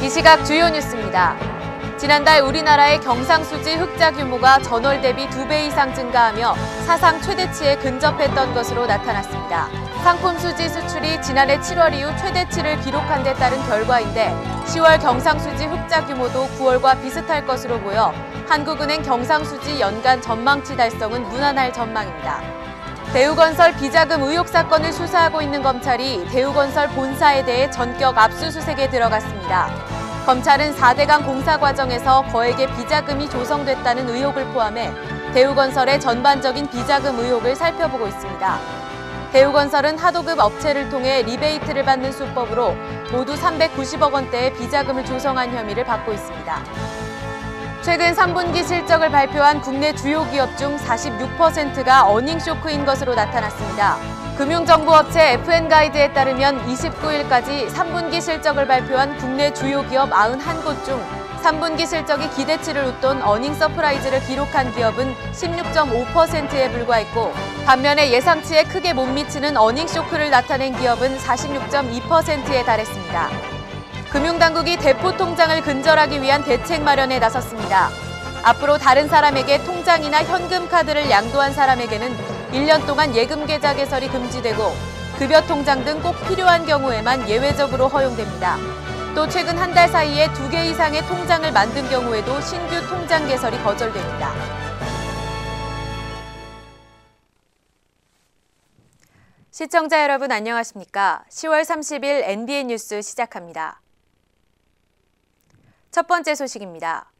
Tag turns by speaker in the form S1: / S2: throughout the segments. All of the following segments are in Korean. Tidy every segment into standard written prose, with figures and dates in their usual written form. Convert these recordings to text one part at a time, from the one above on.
S1: 이 시각 주요 뉴스입니다. 지난달 우리나라의 경상수지 흑자 규모가 전월 대비 2배 이상 증가하며 사상 최대치에 근접했던 것으로 나타났습니다. 상품 수지 수출이 지난해 7월 이후 최대치를 기록한 데 따른 결과인데 10월 경상수지 흑자 규모도 9월과 비슷할 것으로 보여 한국은행 경상수지 연간 전망치 달성은 무난할 전망입니다. 대우건설 비자금 의혹 사건을 수사하고 있는 검찰이 대우건설 본사에 대해 전격 압수수색에 들어갔습니다. 검찰은 4대강 공사 과정에서 거액의 비자금이 조성됐다는 의혹을 포함해 대우건설의 전반적인 비자금 의혹을 살펴보고 있습니다. 대우건설은 하도급 업체를 통해 리베이트를 받는 수법으로 모두 390억 원대의 비자금을 조성한 혐의를 받고 있습니다. 최근 3분기 실적을 발표한 국내 주요 기업 중 46%가 어닝 쇼크인 것으로 나타났습니다. 금융정보업체 FN가이드에 따르면 29일까지 3분기 실적을 발표한 국내 주요 기업 91곳 중 3분기 실적이 기대치를 웃돈 어닝 서프라이즈를 기록한 기업은 16.5%에 불과했고 반면에 예상치에 크게 못 미치는 어닝 쇼크를 나타낸 기업은 46.2%에 달했습니다. 금융당국이 대포 통장을 근절하기 위한 대책 마련에 나섰습니다. 앞으로 다른 사람에게 통장이나 현금 카드를 양도한 사람에게는 1년 동안 예금 계좌 개설이 금지되고 급여 통장 등 꼭 필요한 경우에만 예외적으로 허용됩니다. 또 최근 한 달 사이에 2개 이상의 통장을 만든 경우에도 신규 통장 개설이 거절됩니다. 시청자 여러분 안녕하십니까? 10월 30일 NBN 뉴스 시작합니다. 첫 번째 소식입니다.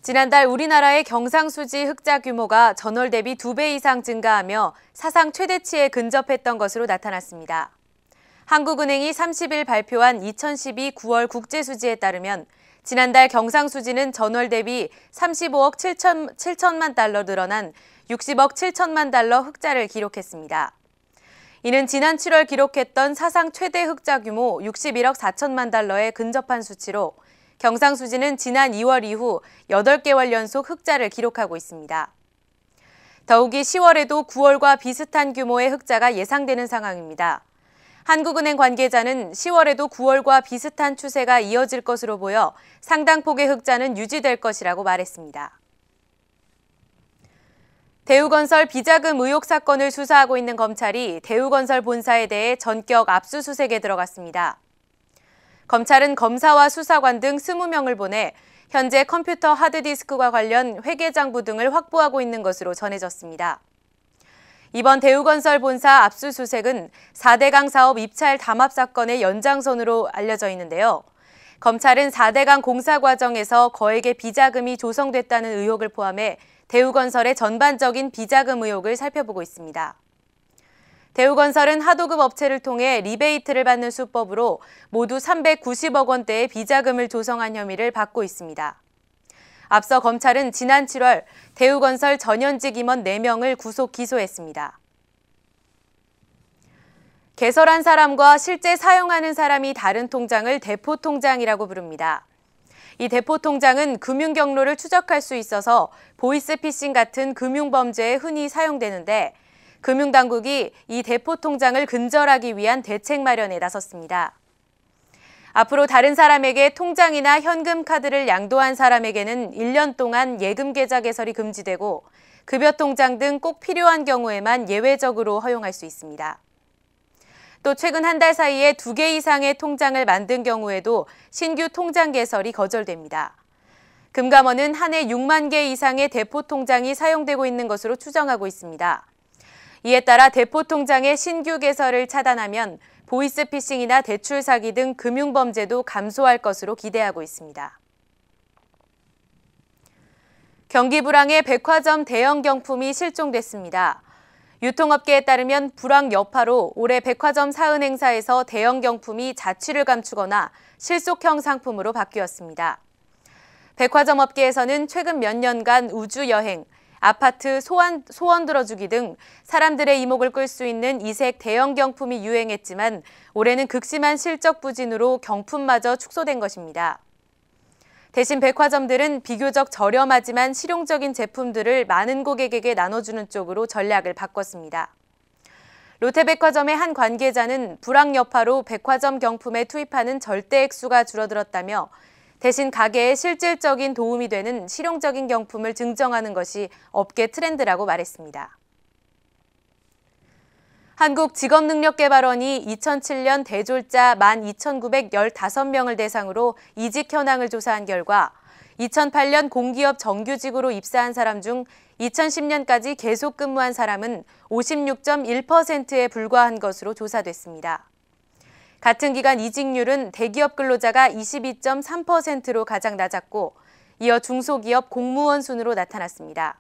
S1: 지난달 우리나라의 경상수지 흑자 규모가 전월 대비 2배 이상 증가하며 사상 최대치에 근접했던 것으로 나타났습니다. 한국은행이 30일 발표한 2012 9월 국제수지에 따르면 지난달 경상수지는 전월 대비 35억 7천만 달러 늘어난 60억 7천만 달러 흑자를 기록했습니다. 이는 지난 7월 기록했던 사상 최대 흑자 규모 61억 4천만 달러에 근접한 수치로 경상수지는 지난 2월 이후 8개월 연속 흑자를 기록하고 있습니다. 더욱이 10월에도 9월과 비슷한 규모의 흑자가 예상되는 상황입니다. 한국은행 관계자는 10월에도 9월과 비슷한 추세가 이어질 것으로 보여 상당 폭의 흑자는 유지될 것이라고 말했습니다. 대우건설 비자금 의혹 사건을 수사하고 있는 검찰이 대우건설 본사에 대해 전격 압수수색에 들어갔습니다. 검찰은 검사와 수사관 등 20명을 보내 현재 컴퓨터 하드디스크와 관련 회계장부 등을 확보하고 있는 것으로 전해졌습니다. 이번 대우건설 본사 압수수색은 4대강 사업 입찰 담합 사건의 연장선으로 알려져 있는데요. 검찰은 4대강 공사 과정에서 거액의 비자금이 조성됐다는 의혹을 포함해 대우건설의 전반적인 비자금 의혹을 살펴보고 있습니다. 대우건설은 하도급 업체를 통해 리베이트를 받는 수법으로 모두 390억 원대의 비자금을 조성한 혐의를 받고 있습니다. 앞서 검찰은 지난 7월 대우건설 전현직 임원 4명을 구속 기소했습니다. 개설한 사람과 실제 사용하는 사람이 다른 통장을 대포통장이라고 부릅니다. 이 대포통장은 금융 경로를 추적할 수 있어서 보이스피싱 같은 금융범죄에 흔히 사용되는데 금융당국이 이 대포통장을 근절하기 위한 대책 마련에 나섰습니다. 앞으로 다른 사람에게 통장이나 현금 카드를 양도한 사람에게는 1년 동안 예금 계좌 개설이 금지되고 급여 통장 등 꼭 필요한 경우에만 예외적으로 허용할 수 있습니다. 또 최근 한 달 사이에 2개 이상의 통장을 만든 경우에도 신규 통장 개설이 거절됩니다. 금감원은 한 해 6만 개 이상의 대포통장이 사용되고 있는 것으로 추정하고 있습니다. 이에 따라 대포통장의 신규 개설을 차단하면 보이스피싱이나 대출 사기 등 금융범죄도 감소할 것으로 기대하고 있습니다. 경기 불황에 백화점 대형 경품이 실종됐습니다. 유통업계에 따르면 불황 여파로 올해 백화점 사은행사에서 대형 경품이 자취를 감추거나 실속형 상품으로 바뀌었습니다. 백화점 업계에서는 최근 몇 년간 우주여행, 아파트 소원 들어주기 등 사람들의 이목을 끌 수 있는 이색 대형 경품이 유행했지만 올해는 극심한 실적 부진으로 경품마저 축소된 것입니다. 대신 백화점들은 비교적 저렴하지만 실용적인 제품들을 많은 고객에게 나눠주는 쪽으로 전략을 바꿨습니다. 롯데백화점의 한 관계자는 불황 여파로 백화점 경품에 투입하는 절대 액수가 줄어들었다며 대신 가게에 실질적인 도움이 되는 실용적인 경품을 증정하는 것이 업계 트렌드라고 말했습니다. 한국직업능력개발원이 2007년 대졸자 12,915명을 대상으로 이직 현황을 조사한 결과 2008년 공기업 정규직으로 입사한 사람 중 2010년까지 계속 근무한 사람은 56.1%에 불과한 것으로 조사됐습니다. 같은 기간 이직률은 대기업 근로자가 22.3%로 가장 낮았고 이어 중소기업 공무원 순으로 나타났습니다.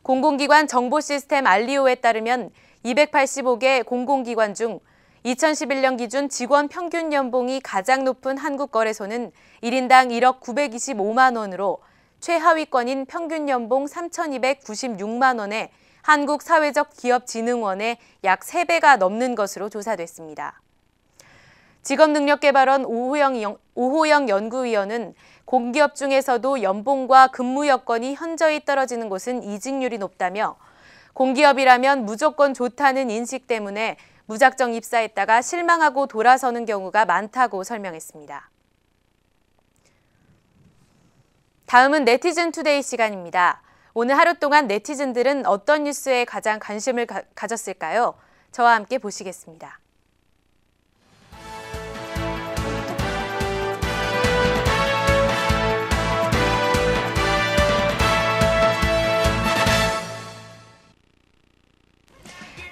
S1: 공공기관 정보시스템 알리오에 따르면 285개 공공기관 중 2011년 기준 직원 평균 연봉이 가장 높은 한국거래소는 1인당 1억 925만 원으로 최하위권인 평균 연봉 3,296만 원에 한국사회적기업진흥원의 약 3배가 넘는 것으로 조사됐습니다. 직업능력개발원 오호영 연구위원은 공기업 중에서도 연봉과 근무 여건이 현저히 떨어지는 곳은 이직률이 높다며 공기업이라면 무조건 좋다는 인식 때문에 무작정 입사했다가 실망하고 돌아서는 경우가 많다고 설명했습니다. 다음은 네티즌 투데이 시간입니다. 오늘 하루 동안 네티즌들은 어떤 뉴스에 가장 관심을 가졌을까요? 저와 함께 보시겠습니다.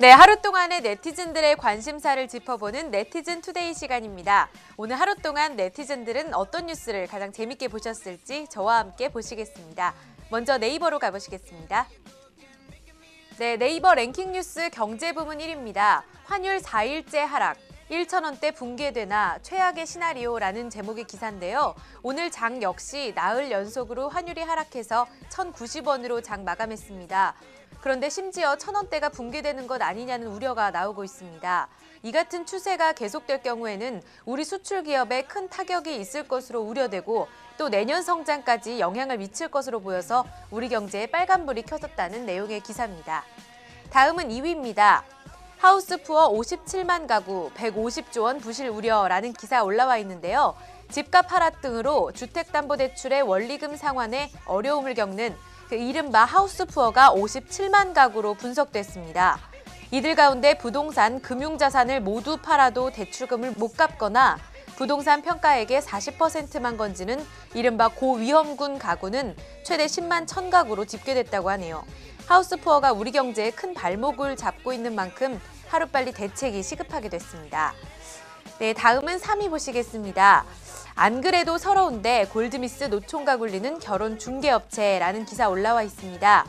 S1: 네, 하루 동안의 네티즌들의 관심사를 짚어보는 네티즌 투데이 시간입니다. 오늘 하루 동안 네티즌들은 어떤 뉴스를 가장 재밌게 보셨을지 저와 함께 보시겠습니다. 먼저 네이버로 가보시겠습니다. 네, 네이버 랭킹 뉴스 경제 부문 1위입니다. 환율 4일째 하락, 1,000원대 붕괴되나 최악의 시나리오라는 제목의 기사인데요. 오늘 장 역시 나흘 연속으로 환율이 하락해서 1,090원으로 장 마감했습니다. 그런데 심지어 1,000원대가 붕괴되는 것 아니냐는 우려가 나오고 있습니다. 이 같은 추세가 계속될 경우에는 우리 수출 기업에 큰 타격이 있을 것으로 우려되고 또 내년 성장까지 영향을 미칠 것으로 보여서 우리 경제에 빨간불이 켜졌다는 내용의 기사입니다. 다음은 2위입니다. 하우스푸어 57만 가구 150조 원 부실 우려라는 기사 올라와 있는데요. 집값 하락 등으로 주택담보대출의 원리금 상환에 어려움을 겪는 이른바 하우스푸어가 57만 가구로 분석됐습니다. 이들 가운데 부동산, 금융자산을 모두 팔아도 대출금을 못 갚거나 부동산 평가액의 40%만 건지는 이른바 고위험군 가구는 최대 10만 1,000가구로 집계됐다고 하네요. 하우스푸어가 우리 경제에 큰 발목을 잡고 있는 만큼 하루빨리 대책이 시급하게 됐습니다. 네, 다음은 3위 보시겠습니다. 안 그래도 서러운데 골드미스 노총각 울리는 결혼 중개업체라는 기사 올라와 있습니다.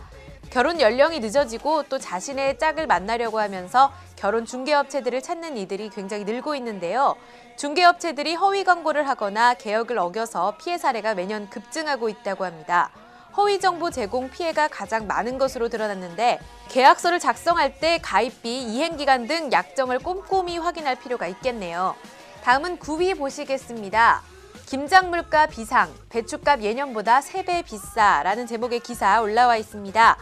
S1: 결혼 연령이 늦어지고 또 자신의 짝을 만나려고 하면서 결혼 중개업체들을 찾는 이들이 굉장히 늘고 있는데요. 중개업체들이 허위 광고를 하거나 계약을 어겨서 피해 사례가 매년 급증하고 있다고 합니다. 허위 정보 제공 피해가 가장 많은 것으로 드러났는데 계약서를 작성할 때 가입비, 이행기간 등 약정을 꼼꼼히 확인할 필요가 있겠네요. 다음은 9위 보시겠습니다. 김장물가 비상, 배추값 예년보다 3배 비싸라는 제목의 기사 올라와 있습니다.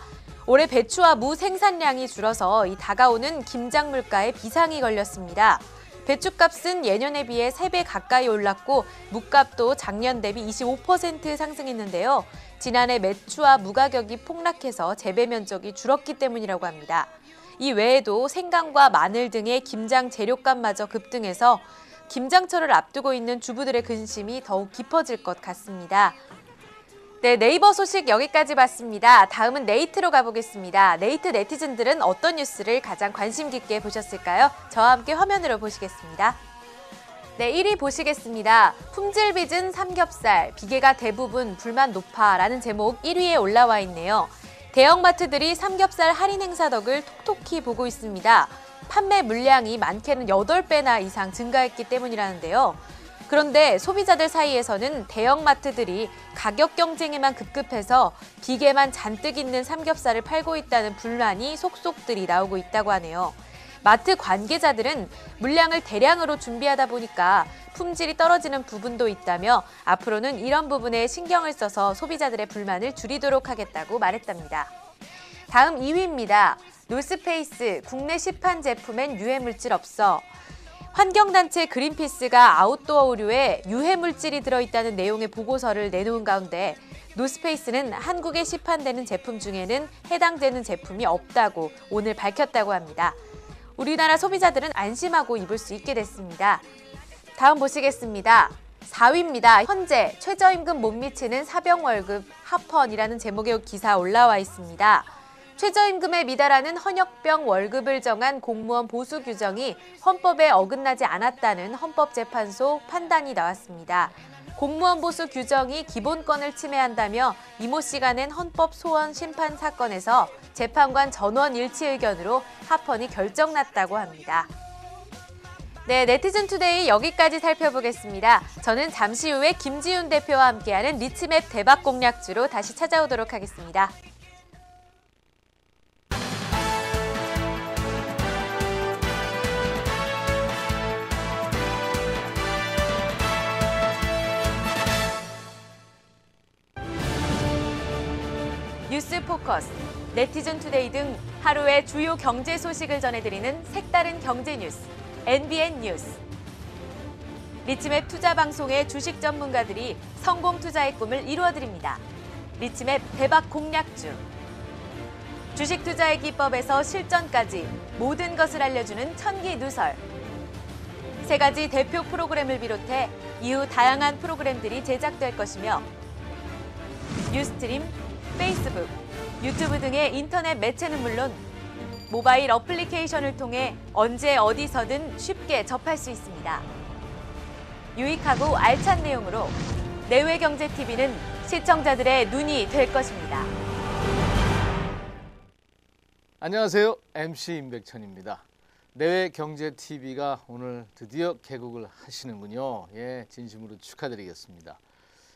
S1: 올해 배추와 무 생산량이 줄어서 이 다가오는 김장물가에 비상이 걸렸습니다. 배추값은 예년에 비해 3배 가까이 올랐고 무값도 작년 대비 25% 상승했는데요. 지난해 매추와 무 가격이 폭락해서 재배 면적이 줄었기 때문이라고 합니다. 이 외에도 생강과 마늘 등의 김장 재료값마저 급등해서 김장철을 앞두고 있는 주부들의 근심이 더욱 깊어질 것 같습니다. 네, 네이버 소식 여기까지 봤습니다. 다음은 네이트로 가보겠습니다. 네이트 네티즌들은 어떤 뉴스를 가장 관심 깊게 보셨을까요? 저와 함께 화면으로 보시겠습니다. 네, 1위 보시겠습니다. 품질 빚은 삼겹살, 비계가 대부분 불만 높아라는 제목 1위에 올라와 있네요. 대형마트들이 삼겹살 할인 행사 덕을 톡톡히 보고 있습니다. 판매 물량이 많게는 8배나 이상 증가했기 때문이라는데요. 그런데 소비자들 사이에서는 대형마트들이 가격 경쟁에만 급급해서 비계만 잔뜩 있는 삼겹살을 팔고 있다는 불만이 속속들이 나오고 있다고 하네요. 마트 관계자들은 물량을 대량으로 준비하다 보니까 품질이 떨어지는 부분도 있다며 앞으로는 이런 부분에 신경을 써서 소비자들의 불만을 줄이도록 하겠다고 말했답니다. 다음 2위입니다. 노스페이스, 국내 시판 제품엔 유해물질 없어. 환경단체 그린피스가 아웃도어 의류에 유해물질이 들어있다는 내용의 보고서를 내놓은 가운데 노스페이스는 한국에 시판되는 제품 중에는 해당되는 제품이 없다고 오늘 밝혔다고 합니다. 우리나라 소비자들은 안심하고 입을 수 있게 됐습니다. 다음 보시겠습니다. 4위입니다. 현재 최저임금 못 미치는 사병월급 하펀이라는 제목의 기사 올라와 있습니다. 최저임금에 미달하는 헌역병 월급을 정한 공무원 보수 규정이 헌법에 어긋나지 않았다는 헌법재판소 판단이 나왔습니다. 공무원 보수 규정이 기본권을 침해한다며 이모 씨가 낸 헌법 소원 심판 사건에서 재판관 전원 일치 의견으로 하펀이 결정났다고 합니다. 네, 네티즌 투데이 여기까지 살펴보겠습니다. 저는 잠시 후에 김지훈 대표와 함께하는 리치맵 대박 공략주로 다시 찾아오도록 하겠습니다. 뉴스 포커스, 네티즌 투데이 등 하루의 주요 경제 소식을 전해드리는 색다른 경제 뉴스, NBN 뉴스. 리치맵 투자 방송의 주식 전문가들이 성공 투자의 꿈을 이루어드립니다. 리치맵 대박 공략주. 주식 투자의 기법에서 실전까지 모든 것을 알려주는 천기 누설. 3가지 대표 프로그램을 비롯해 이후 다양한 프로그램들이 제작될 것이며 뉴스트림, 페이스북, 유튜브 등의 인터넷 매체는 물론 모바일 어플리케이션을 통해 언제 어디서든 쉽게 접할 수 있습니다. 유익하고 알찬 내용으로 내외경제TV는 시청자들의 눈이 될 것입니다.
S2: 안녕하세요. MC 임백천입니다. 내외경제TV가 오늘 드디어 개국을 하시는군요. 예, 진심으로 축하드리겠습니다.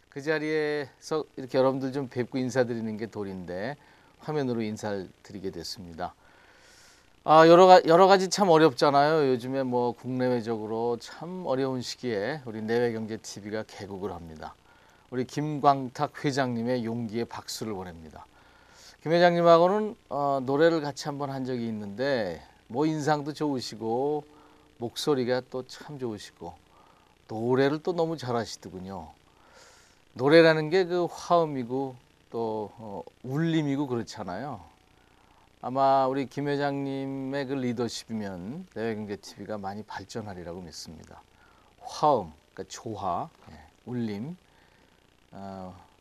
S2: 그 자리에서 이렇게 여러분들 좀 뵙고 인사드리는 게 도리인데 화면으로 인사를 드리게 됐습니다. 여러 가지 참 어렵잖아요. 요즘에 뭐 국내외적으로 참 어려운 시기에 우리 내외경제TV가 개국을 합니다. 우리 김광탁 회장님의 용기에 박수를 보냅니다. 김 회장님하고는 노래를 같이 한번 한 적이 있는데 뭐 인상도 좋으시고 목소리가 또 참 좋으시고 노래를 또 너무 잘하시더군요. 노래라는 게 그 화음이고 또 울림이고 그렇잖아요. 아마 우리 김 회장님의 그 리더십이면 내외경제TV가 많이 발전하리라고 믿습니다. 화음, 그러니까 조화, 울림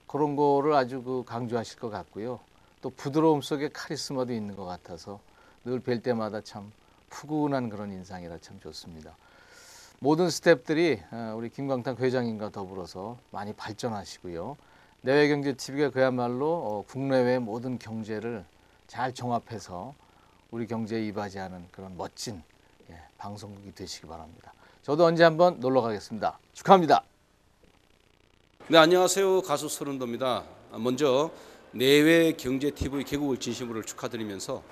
S2: 그런 거를 아주 그 강조하실 것 같고요. 또 부드러움 속에 카리스마도 있는 것 같아서 늘 뵐 때마다 참 푸근한 그런 인상이라 참 좋습니다. 모든 스태프들이 우리 김광탁 회장님과 더불어서 많이 발전하시고요. 내외경제TV가 그야말로 국내외 모든 경제를 잘 종합해서 우리 경제에 이바지하는 그런 멋진 방송국이 되시기 바랍니다. 저도 언제 한번 놀러 가겠습니다. 축하합니다.
S3: 네, 안녕하세요. 가수 서른도입니다. 먼저 내외경제TV 개국을 진심으로 축하드리면서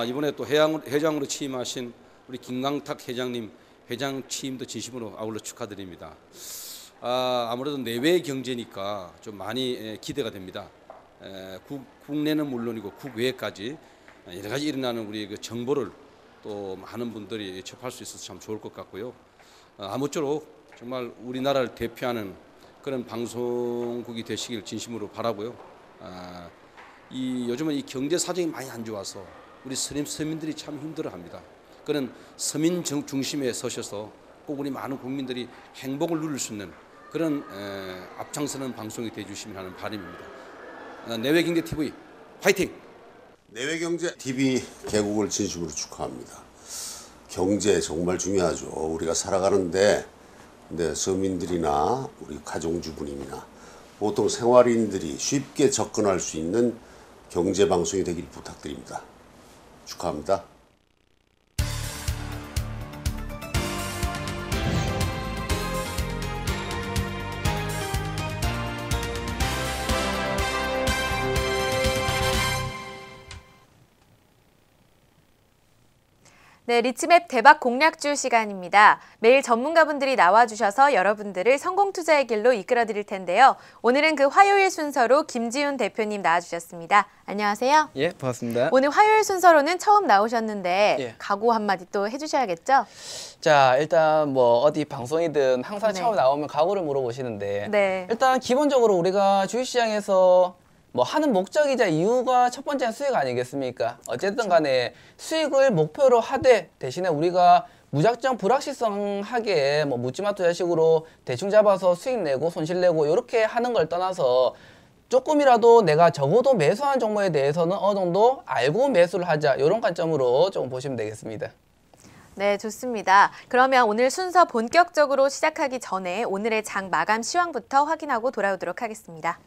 S3: 이번에 또 회장으로 취임하신 우리 김광탁 회장님 회장 취임도 진심으로 아울러 축하드립니다. 아무래도 내외 경제니까 좀 많이 기대가 됩니다. 국내는 물론이고 국외까지 여러 가지 일어나는 우리 그 정보를 또 많은 분들이 접할 수 있어서 참 좋을 것 같고요. 아무쪼록 정말 우리나라를 대표하는 그런 방송국이 되시길 진심으로 바라고요. 요즘은 이 경제 사정이 많이 안 좋아서 우리 서민들이 참 힘들어합니다. 그런 서민 중심에 서셔서 꼭 우리 많은 국민들이 행복을 누릴 수 있는 그런 앞장서는 방송이 되어주시면 하는 바람입니다. 내외경제TV 화이팅!
S4: 내외경제TV 개국을 진심으로 축하합니다. 경제 정말 중요하죠. 우리가 살아가는데 서민들이나 우리 가정주부님이나 보통 생활인들이 쉽게 접근할 수 있는 경제방송이 되길 부탁드립니다. 축하합니다.
S1: 네, 리치맵 대박 공략주 시간입니다. 매일 전문가분들이 나와주셔서 여러분들을 성공 투자의 길로 이끌어 드릴 텐데요. 오늘은 그 화요일 순서로 김지훈 대표님 나와주셨습니다. 안녕하세요.
S5: 예, 반갑습니다.
S1: 오늘 화요일 순서로는 처음 나오셨는데
S5: 예.
S1: 각오 한마디 또 해주셔야겠죠?
S5: 자, 일단 뭐 어디 방송이든 항상
S1: 네.
S5: 처음 나오면 각오를 물어보시는데
S1: 네.
S5: 일단 기본적으로 우리가 주식시장에서 뭐 하는 목적이자 이유가 첫 번째는 수익 아니겠습니까? 어쨌든 간에 수익을 목표로 하되 대신에 우리가 무작정 불확실성하게 뭐 묻지마 투자식으로 대충 잡아서 수익 내고 손실 내고 이렇게 하는 걸 떠나서 조금이라도 내가 적어도 매수한 종목에 대해서는 어느 정도 알고 매수를 하자 이런 관점으로 좀 보시면 되겠습니다.
S1: 네, 좋습니다. 그러면 오늘 순서 본격적으로 시작하기 전에 오늘의 장 마감 시황부터 확인하고 돌아오도록 하겠습니다.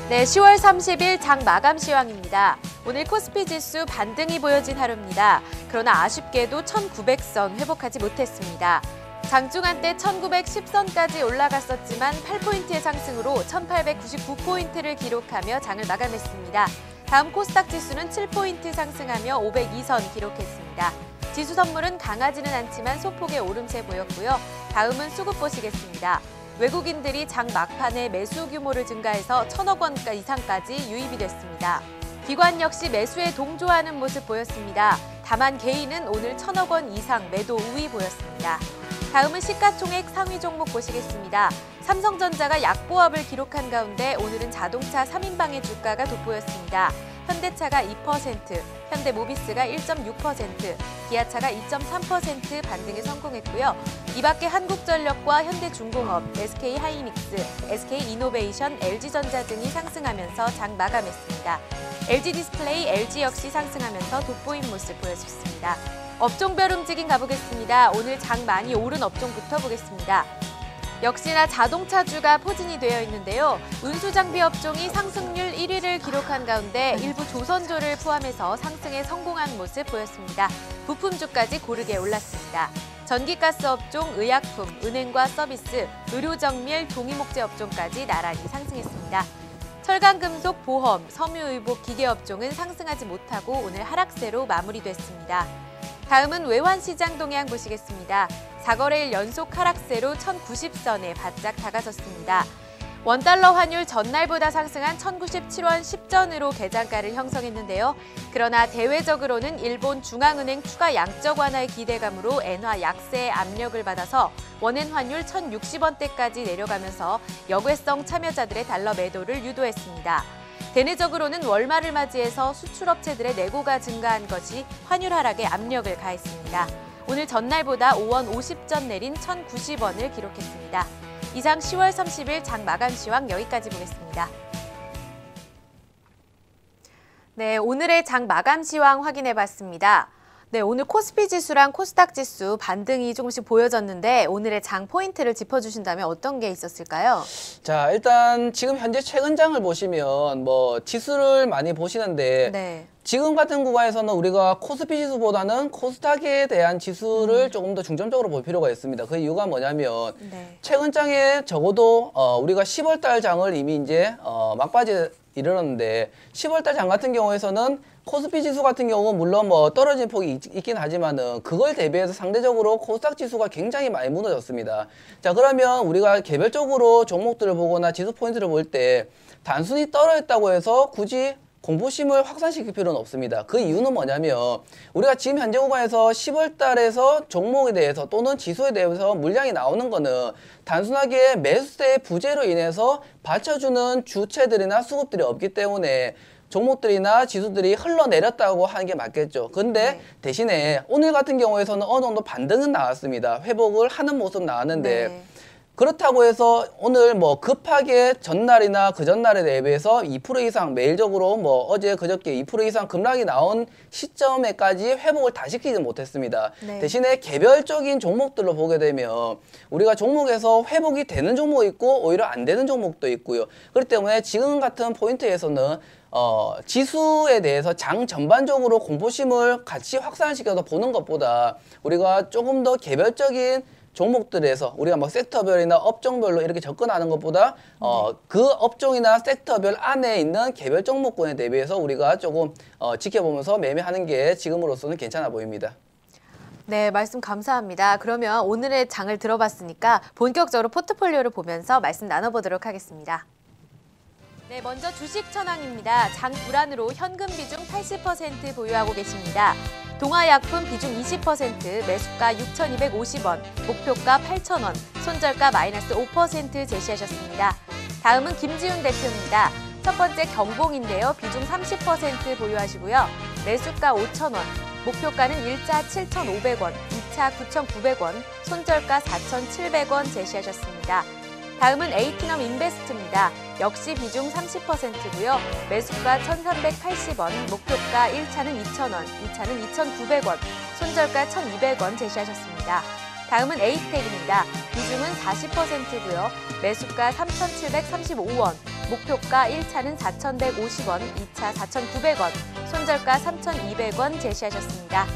S1: 네, 10월 30일 장 마감 시황입니다. 오늘 코스피 지수 반등이 보여진 하루입니다. 그러나 아쉽게도 1900선 회복하지 못했습니다. 장중한 때 1910선까지 올라갔었지만 8포인트의 상승으로 1899포인트를 기록하며 장을 마감했습니다. 다음 코스닥 지수는 7포인트 상승하며 502선 기록했습니다. 지수 선물은 강하지는 않지만 소폭의 오름세 보였고요. 다음은 수급 보시겠습니다. 외국인들이 장 막판에 매수 규모를 증가해서 1000억 원 이상까지 유입이 됐습니다. 기관 역시 매수에 동조하는 모습 보였습니다. 다만 개인은 오늘 1000억 원 이상 매도 우위 보였습니다. 다음은 시가총액 상위 종목 보시겠습니다. 삼성전자가 약보합을 기록한 가운데 오늘은 자동차 3인방의 주가가 돋보였습니다. 현대차가 2%, 현대모비스가 1.6%, 기아차가 2.3% 반등에 성공했고요. 이 밖에 한국전력과 현대중공업, SK하이닉스, SK이노베이션, LG전자 등이 상승하면서 장 마감했습니다. LG디스플레이, LG 역시 상승하면서 돋보인 모습 보여줬습니다. 업종별 움직임 가보겠습니다. 오늘 장 많이 오른 업종부터 보겠습니다. 역시나 자동차주가 포진이 되어 있는데요. 운수장비 업종이 상승률 1위를 기록한 가운데 일부 조선조를 포함해서 상승에 성공한 모습 보였습니다. 부품주까지 고르게 올랐습니다. 전기가스 업종, 의약품, 은행과 서비스, 의료정밀, 종이목재 업종까지 나란히 상승했습니다. 철강금속, 보험, 섬유의복, 기계업종은 상승하지 못하고 오늘 하락세로 마무리됐습니다. 다음은 외환시장 동향 보시겠습니다. 4거래일 연속 하락세로 1090선에 바짝 다가섰습니다. 원달러 환율 전날보다 상승한 1097원 10전으로 개장가를 형성했는데요. 그러나 대외적으로는 일본 중앙은행 추가 양적 완화의 기대감으로 엔화 약세의 압력을 받아서 원엔 환율 1060원대까지 내려가면서 역외성 참여자들의 달러 매도를 유도했습니다. 대내적으로는 월말을 맞이해서 수출업체들의 내고가 증가한 것이 환율 하락에 압력을 가했습니다. 오늘 전날보다 5원 50전 내린 1090원을 기록했습니다. 이상 10월 30일 장 마감 시황 여기까지 보겠습니다. 네, 오늘의 장 마감 시황 확인해봤습니다. 네, 오늘 코스피 지수랑 코스닥 지수 반등이 조금씩 보여졌는데 오늘의 장 포인트를 짚어주신다면 어떤 게 있었을까요?
S5: 자, 일단 지금 현재 최근장을 보시면 뭐 지수를 많이 보시는데
S1: 네.
S5: 지금 같은 구간에서는 우리가 코스피 지수보다는 코스닥에 대한 지수를 조금 더 중점적으로 볼 필요가 있습니다. 그 이유가 뭐냐면
S1: 네.
S5: 최근장에 적어도 우리가 10월달 장을 이미 이제 막바지에 이르렀는데 10월달 장 같은 경우에서는 코스피 지수 같은 경우는 물론 뭐 떨어진 폭이 있긴 하지만은 그걸 대비해서 상대적으로 코스닥 지수가 굉장히 많이 무너졌습니다. 자, 그러면 우리가 개별적으로 종목들을 보거나 지수 포인트를 볼 때 단순히 떨어졌다고 해서 굳이 공포심을 확산시킬 필요는 없습니다. 그 이유는 뭐냐면 우리가 지금 현재 구간에서 10월 달에서 종목에 대해서 또는 지수에 대해서 물량이 나오는 거는 단순하게 매수세의 부재로 인해서 받쳐주는 주체들이나 수급들이 없기 때문에 종목들이나 지수들이 흘러내렸다고 하는 게 맞겠죠. 근데
S1: 네.
S5: 대신에 오늘 같은 경우에서는 어느 정도 반등은 나왔습니다. 회복을 하는 모습 나왔는데
S1: 네.
S5: 그렇다고 해서 오늘 뭐 급하게 전날이나 그 전날에 대비해서 2% 이상 매일적으로 뭐 어제 그저께 2% 이상 급락이 나온 시점에까지 회복을 다 시키지 못했습니다.
S1: 네.
S5: 대신에 개별적인 종목들로 보게 되면 우리가 종목에서 회복이 되는 종목이 있고 오히려 안 되는 종목도 있고요. 그렇기 때문에 지금 같은 포인트에서는 지수에 대해서 장 전반적으로 공포심을 같이 확산시켜서 보는 것보다 우리가 조금 더 개별적인 종목들에서 우리가 뭐 섹터별이나 업종별로 이렇게 접근하는 것보다 그 업종이나 섹터별 안에 있는 개별 종목군에 대비해서 우리가 조금 지켜보면서 매매하는 게 지금으로서는 괜찮아 보입니다.
S1: 네, 말씀 감사합니다. 그러면 오늘의 장을 들어봤으니까 본격적으로 포트폴리오를 보면서 말씀 나눠보도록 하겠습니다. 네, 먼저 주식 천왕입니다. 장 불안으로 현금 비중 80% 보유하고 계십니다. 동아약품 비중 20%, 매수가 6,250원, 목표가 8,000원, 손절가 마이너스 5% 제시하셨습니다. 다음은 김지훈 대표입니다. 첫 번째 경봉인데요. 비중 30% 보유하시고요. 매수가 5,000원, 목표가는 1차 7,500원, 2차 9,900원, 손절가 4,700원 제시하셨습니다. 다음은 에이티넘 인베스트입니다. 역시 비중 30%고요. 매수가 1,380원, 목표가 1차는 2,000원, 2차는 2,900원, 손절가 1,200원 제시하셨습니다. 다음은 에이텍입니다. 비중은 40%고요. 매수가 3,735원, 목표가 1차는 4,150원, 2차 4,900원, 손절가 3,200원 제시하셨습니다.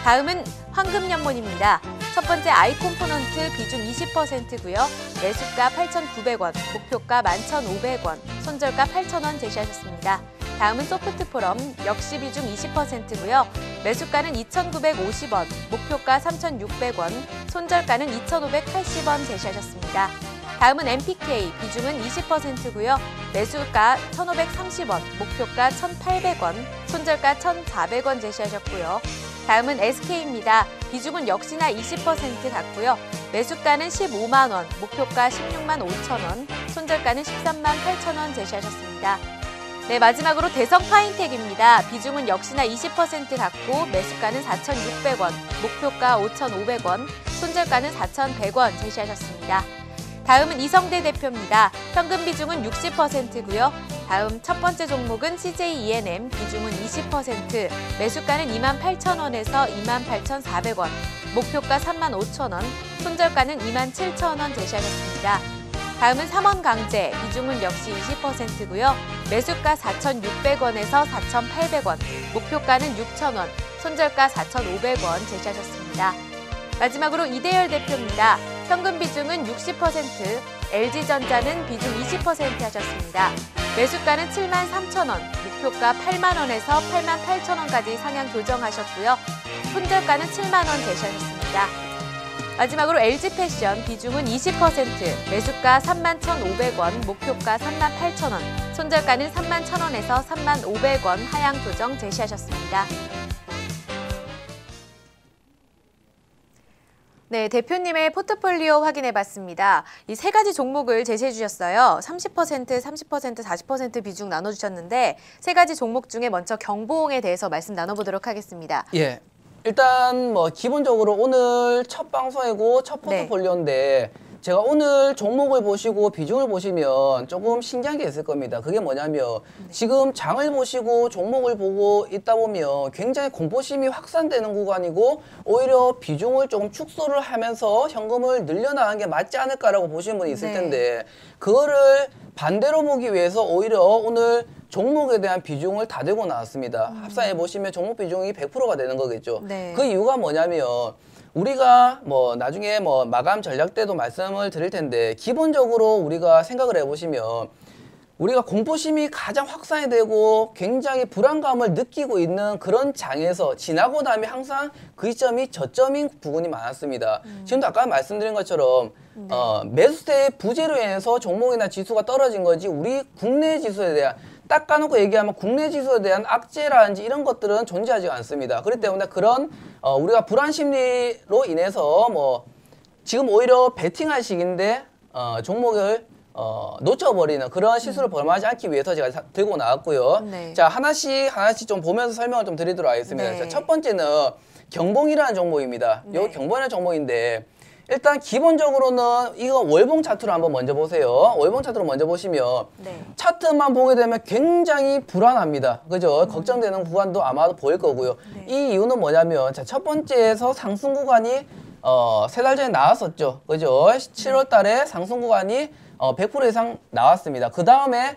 S1: 다음은 황금연못입니다. 첫 번째 아이콤포넌트 비중 20%고요. 매수가 8,900원, 목표가 11,500원, 손절가 8,000원 제시하셨습니다. 다음은 소프트포럼 역시 비중 20%고요. 매수가는 2,950원, 목표가 3,600원, 손절가는 2,580원 제시하셨습니다. 다음은 MPK 비중은 20%고요. 매수가 1,530원, 목표가 1,800원, 손절가 1,400원 제시하셨고요. 다음은 SK입니다. 비중은 역시나 20% 같고요. 매수가는 15만 원, 목표가 16만 5천 원, 손절가는 13만 8천 원 제시하셨습니다. 네, 마지막으로 대성 파인텍입니다. 비중은 역시나 20% 같고 매수가는 4,600원, 목표가 5,500원, 손절가는 4,100원 제시하셨습니다. 다음은 이성대 대표입니다. 현금 비중은 60%고요. 다음 첫 번째 종목은 CJ E&M, 비중은 20%, 매수가는 28,000원에서 28,400원, 목표가 35,000원, 손절가는 27,000원 제시하셨습니다. 다음은 삼원강제, 비중은 역시 20%고요. 매수가 4,600원에서 4,800원, 목표가는 6,000원, 손절가 4,500원 제시하셨습니다. 마지막으로 이대열 대표입니다. 현금 비중은 60%, LG전자는 비중 20% 하셨습니다. 매수가는 73,000원, 목표가 8만원에서 88,000원까지 상향 조정하셨고요. 손절가는 7만원 제시하셨습니다. 마지막으로 LG패션 비중은 20%, 매수가 31,500원, 목표가 38,000원, 손절가는 31,000원에서 31,500원 하향 조정 제시하셨습니다. 네, 대표님의 포트폴리오 확인해봤습니다. 이 세 가지 종목을 제시해 주셨어요. 30%, 30%, 40% 비중 나눠주셨는데 세 가지 종목 중에 먼저 경보홍에 대해서 말씀 나눠보도록 하겠습니다.
S5: 예, 일단 뭐 기본적으로 오늘 첫 방송이고 첫 포트폴리오인데 제가 오늘 종목을 보시고 비중을 보시면 조금 신기한 게 있을 겁니다. 그게 뭐냐면 지금 장을 보시고 종목을 보고 있다 보면 굉장히 공포심이 확산되는 구간이고 오히려 비중을 조금 축소를 하면서 현금을 늘려나가는 게 맞지 않을까라고 보시는 분이 있을 텐데 그거를 반대로 보기 위해서 오히려 오늘 종목에 대한 비중을 다 들고 나왔습니다. 합산해 보시면 종목 비중이 100%가 되는 거겠죠. 그 이유가 뭐냐면 우리가 뭐 나중에 뭐 마감 전략 때도 말씀을 드릴 텐데 기본적으로 우리가 생각을 해보시면 우리가 공포심이 가장 확산이 되고 굉장히 불안감을 느끼고 있는 그런 장에서 지나고 나면 항상 그 시점이 저점인 부분이 많았습니다. 지금도 아까 말씀드린 것처럼 매수세의 부재로 인해서 종목이나 지수가 떨어진 거지 우리 국내 지수에 대한 딱 까놓고 얘기하면 국내 지수에 대한 악재라든지 이런 것들은 존재하지 않습니다. 그렇기 때문에 그런 우리가 불안 심리로 인해서 뭐 지금 오히려 베팅할 시기인데 종목을 놓쳐버리는 그런 실수를 범하지 않기 위해서 제가 들고 나왔고요. 자, 하나씩 좀 보면서 설명을 좀 드리도록 하겠습니다. 자, 첫 번째는 경봉이라는 종목입니다. 요 경봉이라는 종목인데 일단 기본적으로는 이거 월봉 차트로 한번 먼저 보세요. 월봉 차트로 먼저 보시면 차트만 보게 되면 굉장히 불안합니다. 그죠? 걱정되는 구간도 아마도 보일 거고요. 이 이유는 뭐냐면 자, 첫 번째에서 상승 구간이 3달 전에 나왔었죠. 그죠? 7월 달에 상승 구간이 100% 이상 나왔습니다. 그 다음에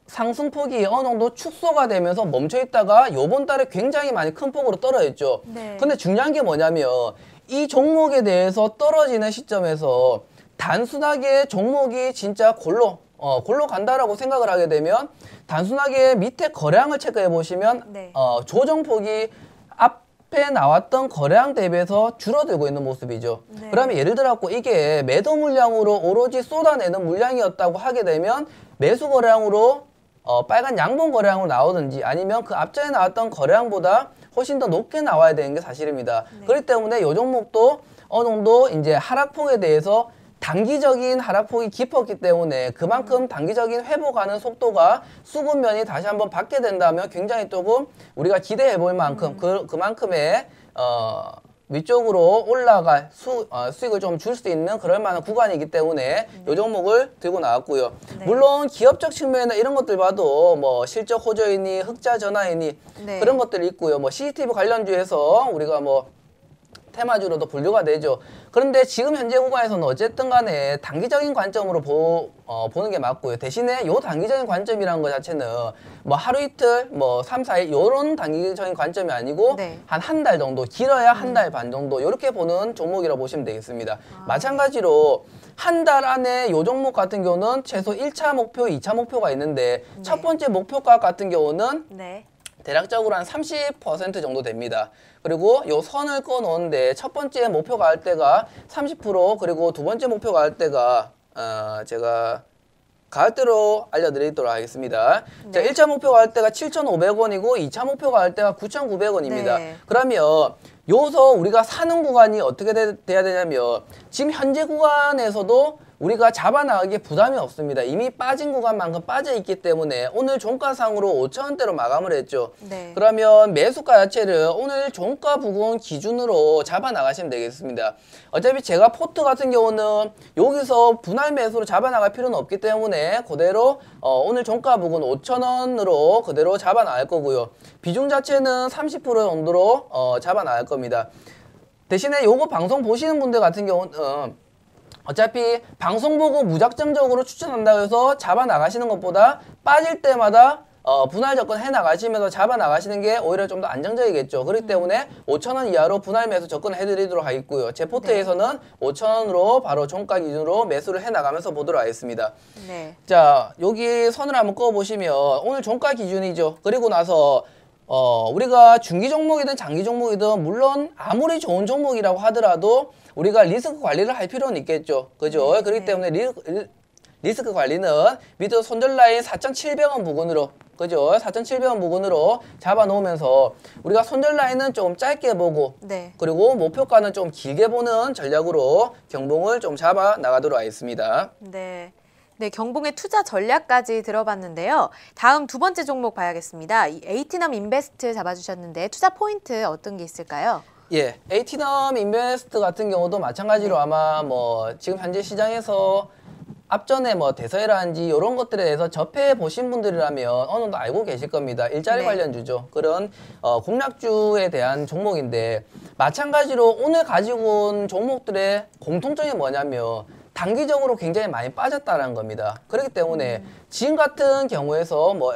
S5: 상승폭이 어느 정도 축소가 되면서 멈춰 있다가 요번 달에 굉장히 많이 큰 폭으로 떨어졌죠. 근데 중요한 게 뭐냐면 이 종목에 대해서 떨어지는 시점에서 단순하게 종목이 진짜 골로 간다라고 생각을 하게 되면 단순하게 밑에 거래량을 체크해 보시면
S1: 네.
S5: 조정폭이 앞에 나왔던 거래량 대비해서 줄어들고 있는 모습이죠.
S1: 네.
S5: 그러면 예를 들어 이게 매도 물량으로 오로지 쏟아내는 물량이었다고 하게 되면 매수 거래량으로 빨간 양봉 거래량으로 나오든지 아니면 그 앞전에 나왔던 거래량보다 훨씬 더 높게 나와야 되는 게 사실입니다.
S1: 네.
S5: 그렇기 때문에 이 종목도 어느 정도 이제 하락폭에 대해서 단기적인 하락폭이 깊었기 때문에 그만큼 단기적인 회복하는 속도가 수급면이 다시 한번 받게 된다면 굉장히 조금 우리가 기대해 볼 만큼 그만큼의 위쪽으로 올라갈 수익을 좀 줄 수 있는 그럴 만한 구간이기 때문에 이 종목을 들고 나왔고요.
S1: 네.
S5: 물론 기업적 측면이나 이런 것들 봐도 뭐 실적 호조이니 흑자 전환이니
S1: 네.
S5: 그런 것들이 있고요. 뭐 CCTV 관련주에서 우리가 뭐 테마주로도 분류가 되죠. 그런데 지금 현재 구간에서는 어쨌든 간에 단기적인 관점으로 보는 게 맞고요. 대신에 요 단기적인 관점이라는 것 자체는 뭐 하루 이틀, 뭐 3, 4일 요런 단기적인 관점이 아니고
S1: 네.
S5: 한 달 정도, 길어야 한 달 반 정도 이렇게 보는 종목이라고 보시면 되겠습니다. 마찬가지로 한 달 안에 요 종목 같은 경우는 최소 1차 목표, 2차 목표가 있는데
S1: 네.
S5: 첫 번째 목표가 같은 경우는
S1: 네.
S5: 대략적으로 한 30% 정도 됩니다. 그리고 요 선을 꺼 놓은데 첫 번째 목표가 할 때가 30% 그리고 두 번째 목표가 할 때가 제가 가을대로 알려드리도록 하겠습니다.
S1: 네.
S5: 자, 1차 목표가 할 때가 7,500원이고 2차 목표가 할 때가 9,900원입니다.
S1: 네.
S5: 그러면 여기서 우리가 사는 구간이 어떻게 돼야 되냐면 지금 현재 구간에서도 우리가 잡아나가기에 부담이 없습니다. 이미 빠진 구간만큼 빠져있기 때문에 오늘 종가상으로 5,000원대로 마감을 했죠.
S1: 네.
S5: 그러면 매수가 자체를 오늘 종가 부근 기준으로 잡아나가시면 되겠습니다. 어차피 제가 포트 같은 경우는 여기서 분할 매수로 잡아나갈 필요는 없기 때문에 그대로 오늘 종가 부근 5,000원으로 그대로 잡아나갈 거고요. 비중 자체는 30% 정도로 잡아나갈 겁니다. 대신에 요거 방송 보시는 분들 같은 경우는 어차피 방송 보고 무작정적으로 추천한다고 해서 잡아 나가시는 것보다 빠질 때마다 분할 접근 해 나가시면서 잡아 나가시는 게 오히려 좀 더 안정적이겠죠. 그렇기 때문에 5,000원 이하로 분할 매수 접근을 해드리도록 하겠고요. 제 포트에서는 5,000원으로 바로 종가 기준으로 매수를 해 나가면서 보도록 하겠습니다.
S1: 네.
S5: 자, 여기 선을 한번 꺼 보시면 오늘 종가 기준이죠. 그리고 나서 우리가 중기 종목이든 장기 종목이든 물론 아무리 좋은 종목이라고 하더라도 우리가 리스크 관리를 할 필요는 있겠죠. 그죠?
S1: 네.
S5: 그렇기 때문에 리스크 관리는 밑에 손절 라인 4,700원 부근으로 그죠? 4,700원 부근으로 잡아 놓으면서 우리가 손절 라인은 좀 짧게 보고
S1: 네.
S5: 그리고 목표가는 좀 길게 보는 전략으로 경봉을 좀 잡아 나가도록 하겠습니다.
S1: 네. 네, 경봉의 투자 전략까지 들어봤는데요. 다음 두 번째 종목 봐야겠습니다. 이 에이티넘 인베스트 잡아주셨는데 투자 포인트 어떤 게 있을까요?
S5: 예, 에이티넘 인베스트 같은 경우도 마찬가지로 아마 뭐 지금 현재 시장에서 앞전에 뭐 대서해라든지 이런 것들에 대해서 접해 보신 분들이라면 어느 정도 알고 계실 겁니다. 일자리
S1: 네.
S5: 관련주죠. 그런 공략주에 대한 종목인데 마찬가지로 오늘 가지고 온 종목들의 공통점이 뭐냐면 단기적으로 굉장히 많이 빠졌다는 겁니다. 그렇기 때문에 지금 같은 경우에서 뭐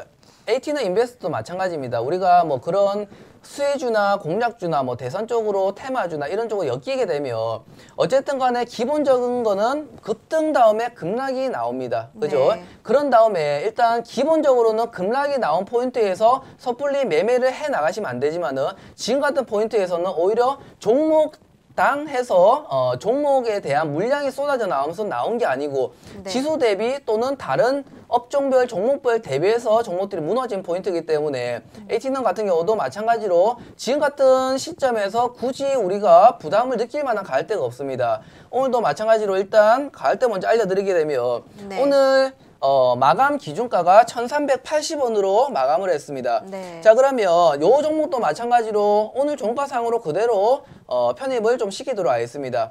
S5: 에이티넘 인베스트도 마찬가지입니다. 우리가 뭐 그런 수혜주나 공략주나 뭐 대선 쪽으로 테마주나 이런 쪽으로 엮이게 되면 어쨌든 간에 기본적인 거는 급등 다음에 급락이 나옵니다. 그죠?
S1: 네.
S5: 그런 다음에 일단 기본적으로는 급락이 나온 포인트에서 섣불리 매매를 해 나가시면 안 되지만은 지금 같은 포인트에서는 오히려 종목당 해서 종목에 대한 물량이 쏟아져 나오면서 나온 게 아니고
S1: 네.
S5: 지수 대비 또는 다른 업종별 종목별 대비해서 종목들이 무너진 포인트이기 때문에 에이티넘 같은 경우도 마찬가지로 지금 같은 시점에서 굳이 우리가 부담을 느낄 만한 가격대가 없습니다. 오늘도 마찬가지로 일단 가격대 먼저 알려드리게 되면
S1: 네.
S5: 오늘 마감 기준가가 1,380원으로 마감을 했습니다.
S1: 네.
S5: 자, 그러면 요 종목도 마찬가지로 오늘 종가상으로 그대로 편입을 좀 시키도록 하겠습니다.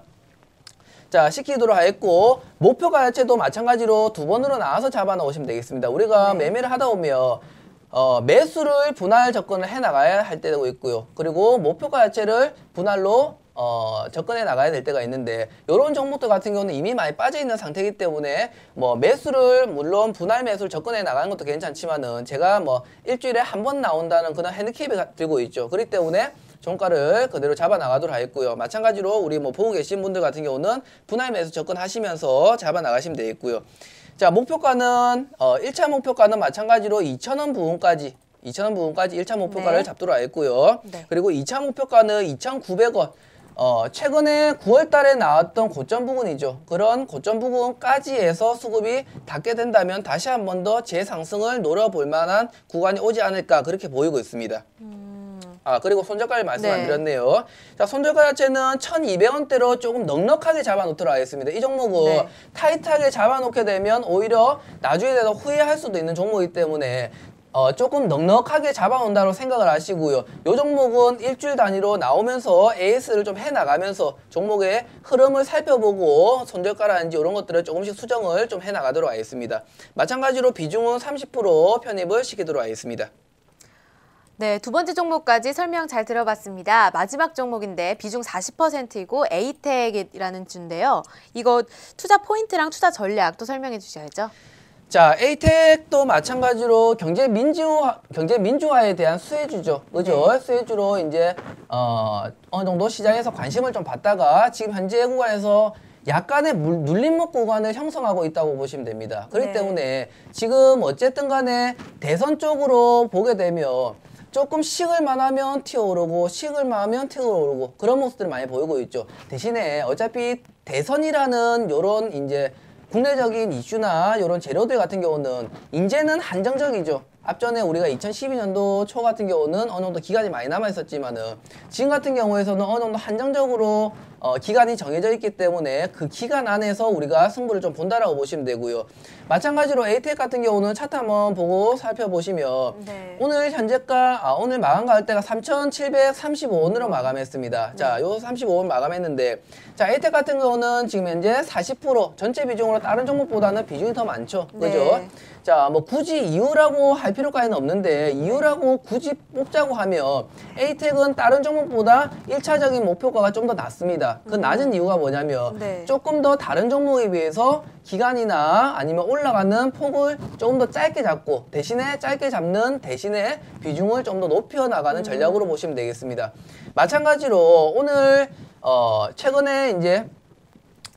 S5: 자, 시키도록 하겠고 목표가 자체도 마찬가지로 두 번으로 나눠서 잡아 놓으시면 되겠습니다. 우리가
S1: 네.
S5: 매매를 하다 보면 매수를 분할 접근을 해 나가야 할 때도 있고요. 그리고 목표가 자체를 분할로 접근해 나가야 될 때가 있는데 이런 종목들 같은 경우는 이미 많이 빠져 있는 상태이기 때문에 뭐 매수를 물론 분할 매수를 접근해 나가는 것도 괜찮지만은 제가 뭐 일주일에 한 번 나온다는 그런 핸디캡이 들고 있죠. 그렇기 때문에 종가를 그대로 잡아 나가도록 하겠고요. 마찬가지로 우리 뭐 보고 계신 분들 같은 경우는 분할 매수 접근하시면서 잡아 나가시면 되겠고요. 자, 목표가는 1차 목표가는 마찬가지로 2,000원 부분까지 1차 목표가를
S1: 네.
S5: 잡도록 하겠고요.
S1: 네.
S5: 그리고 2차 목표가는 2,900원. 최근에 9월 달에 나왔던 고점 부근이죠. 그런 고점 부근까지 해서 수급이 닿게 된다면 다시 한 번 더 재상승을 노려볼 만한 구간이 오지 않을까 그렇게 보이고 있습니다. 그리고 손절가를 말씀 안
S1: 네.
S5: 드렸네요. 자, 손절가 자체는 1,200원대로 조금 넉넉하게 잡아놓도록 하겠습니다. 이 종목은
S1: 네.
S5: 타이트하게 잡아놓게 되면 오히려 나중에 돼서 후회할 수도 있는 종목이기 때문에 조금 넉넉하게 잡아온다고 생각을 하시고요. 이 종목은 일주일 단위로 나오면서 AS를 좀 해나가면서 종목의 흐름을 살펴보고 손절가라든지 이런 것들을 조금씩 수정을 좀 해나가도록 하겠습니다. 마찬가지로 비중은 30% 편입을 시키도록 하겠습니다.
S1: 네, 두 번째 종목까지 설명 잘 들어봤습니다. 마지막 종목인데 비중 40%이고 에이텍이라는 주인데요. 이거 투자 포인트랑 투자 전략 또 설명해 주셔야죠.
S5: 자, 에이텍도 마찬가지로 경제 민주화에 대한 수혜주죠. 그죠?
S1: 네.
S5: 수혜주로 이제 어느 정도 시장에서 관심을 좀 받다가 지금 현재 구간에서 약간의 눌림목 구간을 형성하고 있다고 보시면 됩니다. 그렇기
S1: 네.
S5: 때문에 지금 어쨌든 간에 대선 쪽으로 보게 되면 조금 식을만 하면 튀어오르고 식을만 하면 튀어오르고 그런 모습들을 많이 보이고 있죠. 대신에 어차피 대선이라는 요런 이제 국내적인 이슈나 이런 재료들 같은 경우는 이제는 한정적이죠. 앞전에 우리가 2012년도 초 같은 경우는 어느 정도 기간이 많이 남아 있었지만은 지금 같은 경우에서는 어느 정도 한정적으로 기간이 정해져 있기 때문에 그 기간 안에서 우리가 승부를 좀 본다라고 보시면 되고요. 마찬가지로 에이텍 같은 경우는 차트 한번 보고 살펴보시면
S1: 네.
S5: 오늘 현재가 오늘 마감가 할 때가 3,735원으로 마감했습니다. 자, 요 35원 마감했는데 자, 에이텍 같은 경우는 지금 현재 40% 전체 비중으로 다른 종목보다는 비중이 더 많죠. 그죠?
S1: 네.
S5: 자, 뭐 굳이 이유라고 할 필요까지는 없는데 이유라고 굳이 뽑자고 하면 에이텍은 다른 종목보다 1차적인 목표가가 좀 더 낮습니다. 그 낮은 이유가 뭐냐면
S1: 네.
S5: 조금 더 다른 종목에 비해서 기간이나 아니면 올라가는 폭을 조금 더 짧게 잡고 대신에 짧게 잡는 대신에 비중을 좀 더 높여 나가는 전략으로 보시면 되겠습니다. 마찬가지로 오늘 최근에 이제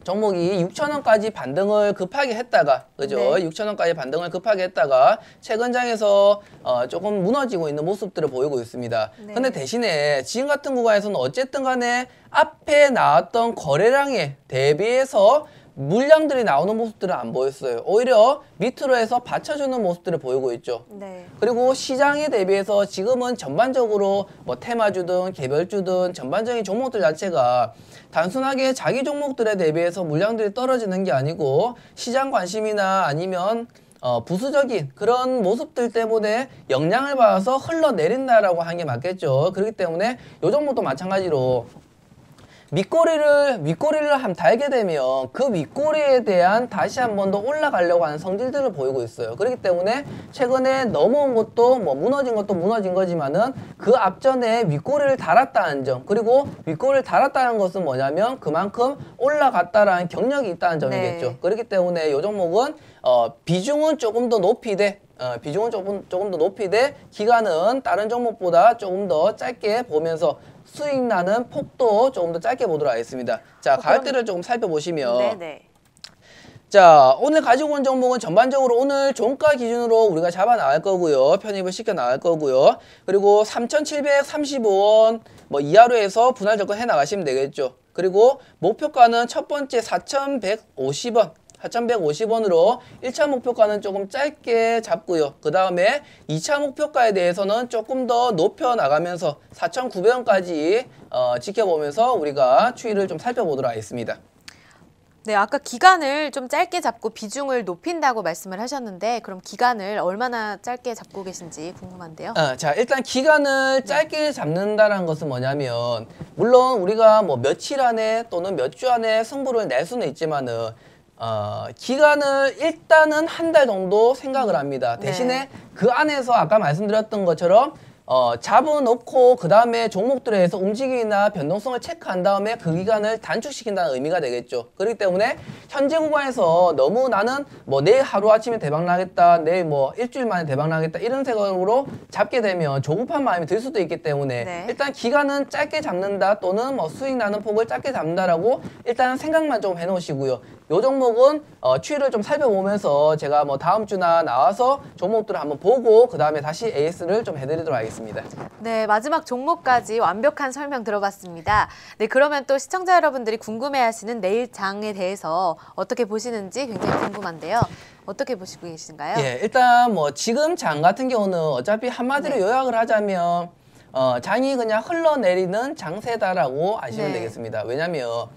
S5: 종목이 6,000원까지 반등을 급하게 했다가 그죠?
S1: 네.
S5: 6,000원까지 반등을 급하게 했다가 최근 장에서 조금 무너지고 있는 모습들을 보이고 있습니다.
S1: 네.
S5: 근데 대신에 지금 같은 구간에서는 어쨌든 간에 앞에 나왔던 거래량에 대비해서 물량들이 나오는 모습들은 안 보였어요. 오히려 밑으로 해서 받쳐주는 모습들을 보이고 있죠.
S1: 네.
S5: 그리고 시장에 대비해서 지금은 전반적으로 뭐 테마주든 개별주든 전반적인 종목들 자체가 단순하게 자기 종목들에 대비해서 물량들이 떨어지는 게 아니고 시장 관심이나 아니면 부수적인 그런 모습들 때문에 영향을 받아서 흘러내린다라고 하는 게 맞겠죠. 그렇기 때문에 이 종목도 마찬가지로 윗꼬리를 한 달게 되면 그 윗꼬리에 대한 다시 한 번 더 올라가려고 하는 성질들을 보이고 있어요. 그렇기 때문에 최근에 넘어온 것도 뭐 무너진 것도 무너진 거지만은 그 앞전에 윗꼬리를 달았다는 점 그리고 윗꼬리를 달았다는 것은 뭐냐면 그만큼 올라갔다라는 경력이 있다는 점이겠죠.
S1: 네.
S5: 그렇기 때문에 이 종목은 비중은 조금 더 높이되 비중은 조금 더 높이되 기간은 다른 종목보다 조금 더 짧게 보면서 수익 나는 폭도 조금 더 짧게 보도록 하겠습니다. 자, 가격대를 조금 살펴보시면
S1: 네네.
S5: 자, 오늘 가지고 온 종목은 전반적으로 오늘 종가 기준으로 우리가 잡아 나갈 거고요. 편입을 시켜 나갈 거고요. 그리고 3,735원 뭐 이하로 해서 분할 접근해 나가시면 되겠죠. 그리고 목표가는 첫 번째 4,150원 4,150원으로 1차 목표가는 조금 짧게 잡고요. 그 다음에 2차 목표가에 대해서는 조금 더 높여 나가면서 4,900원까지 지켜보면서 우리가 추이를 좀 살펴보도록 하겠습니다.
S1: 네, 아까 기간을 좀 짧게 잡고 비중을 높인다고 말씀을 하셨는데 그럼 기간을 얼마나 짧게 잡고 계신지 궁금한데요.
S5: 자, 일단 기간을 짧게 잡는다는 것은 뭐냐면 물론 우리가 뭐 며칠 안에 또는 몇 주 안에 승부를 낼 수는 있지만은 기간을 일단은 한 달 정도 생각을 합니다. 대신에
S1: 네.
S5: 그 안에서 아까 말씀드렸던 것처럼 잡아놓고 그 다음에 종목들에 대해서 움직임이나 변동성을 체크한 다음에 그 기간을 단축시킨다는 의미가 되겠죠. 그렇기 때문에 현재 구간에서 너무 나는 뭐 내일 하루아침에 대박 나겠다, 내일 뭐 일주일 만에 대박 나겠다 이런 생각으로 잡게 되면 조급한 마음이 들 수도 있기 때문에
S1: 네.
S5: 일단 기간은 짧게 잡는다 또는 뭐 수익 나는 폭을 짧게 잡는다라고 일단 생각만 좀 해놓으시고요. 요 종목은 추이를 좀 살펴보면서 제가 뭐 다음 주나 나와서 종목들을 한번 보고 그 다음에 다시 AS를 좀 해드리도록 하겠습니다.
S1: 네, 마지막 종목까지 완벽한 설명 들어봤습니다. 네, 그러면 또 시청자 여러분들이 궁금해하시는 내일 장에 대해서 어떻게 보시는지 굉장히 궁금한데요. 어떻게 보시고 계신가요?
S5: 예, 일단 뭐 지금 장 같은 경우는 어차피 한마디로
S1: 네.
S5: 요약을 하자면 장이 그냥 흘러내리는 장세다라고 아시면
S1: 네.
S5: 되겠습니다. 왜냐면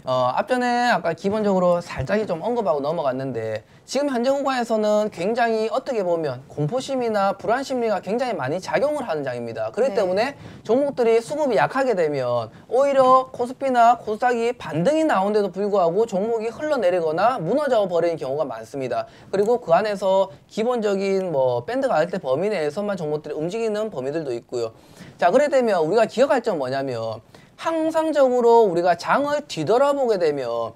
S5: 앞전에 아까 기본적으로 살짝 좀 언급하고 넘어갔는데 지금 현재 구간에서는 굉장히 어떻게 보면 공포심이나 불안 심리가 굉장히 많이 작용을 하는 장입니다. 그렇기
S1: 네.
S5: 때문에 종목들이 수급이 약하게 되면 오히려 코스피나 코스닥이 반등이 나오는데도 불구하고 종목이 흘러내리거나 무너져 버리는 경우가 많습니다. 그리고 그 안에서 기본적인 뭐 밴드가 할 때 범위 내에서만 종목들이 움직이는 범위들도 있고요. 자, 그래 되면 우리가 기억할 점은 뭐냐면 항상적으로 우리가 장을 뒤돌아보게 되면